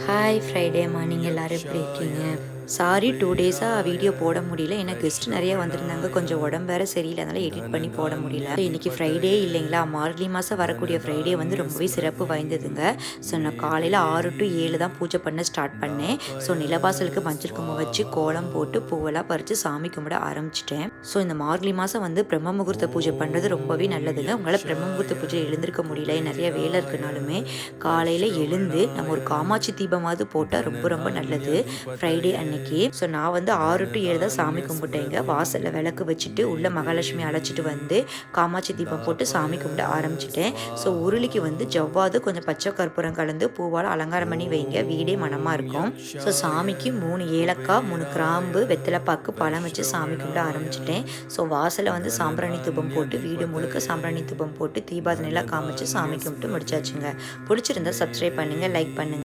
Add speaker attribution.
Speaker 1: Hi Friday morning எல்லோரும் எப்படி இருக்கீங்க? சாரி 2 டேஸாக வீடியோ போட முடியல. ஏன்னா கெஸ்ட் நிறைய வந்திருந்தாங்க. கொஞ்சம் உடம்பு வேறு சரியில்லை, அதனால் எடிட் பண்ணி போட முடியல. இன்றைக்கி ஃப்ரைடே இல்லைங்களா, மார்கழி மாதம் வரக்கூடிய ஃப்ரைடே வந்து ரொம்பவே சிறப்பு வாய்ந்ததுங்க. ஸோ நான் காலையில் 6 to 7 தான் பூஜை பண்ண ஸ்டார்ட் பண்ணேன். ஸோ நிலவாசலுக்கு மஞ்சள் குங்குமம் வச்சு கோலம் போட்டு பூவெல்லாம் பறித்து சாமி கும்பிட ஆரம்பிச்சிட்டேன். ஸோ இந்த மார்கழி மாதம் வந்து பிரம்ம முகூர்த்த பூஜை பண்ணுறது ரொம்பவே நல்லதுங்க. உங்களால் பிரம்ம முகூர்த்த பூஜை எழுந்திருக்க முடியல, நிறைய வேலை இருக்குனாலுமே காலையில் எழுந்து நம்ம ஒரு காமாட்சி தீபமாவது போட்டால் ரொம்ப ரொம்ப நல்லது ஃப்ரைடே அன்னைக்கு. ஸோ நான் வந்து 6 to 7 தான் சாமி கும்பிட்டேங்க. வாசலில் விளக்கு வச்சுட்டு உள்ள மகாலட்சுமி அழைச்சிட்டு வந்து காமாட்சி தீபம் போட்டு சாமி கும்பிட ஆரம்பிச்சிட்டேன். ஸோ உருளிக்கு வந்து ஜவ்வாது கொஞ்சம் பச்சை கற்பூரம் கலந்து பூவால் அலங்காரம் பண்ணி வைங்க, வீடே மனமாக இருக்கும். ஸோ சாமிக்கு 3 ஏலக்காய் 3 கிராம்பு வெத்தலைப்பாக்கு பழம் வச்சு சாமி கும்பிட ஆரம்பிச்சிட்டேன். ஸோ வாசலில் வந்து சாம்பிராணி தூபம் போட்டு வீடு முழுக்க சாம்பிராணி தூபம் போட்டு தீபாதனைலாம் காமிச்சு சாமி கும்பிட்டு முடிச்சாச்சுங்க. பிடிச்சிருந்தா சப்ஸ்கிரைப் பண்ணுங்கள், லைக் பண்ணுங்கள்.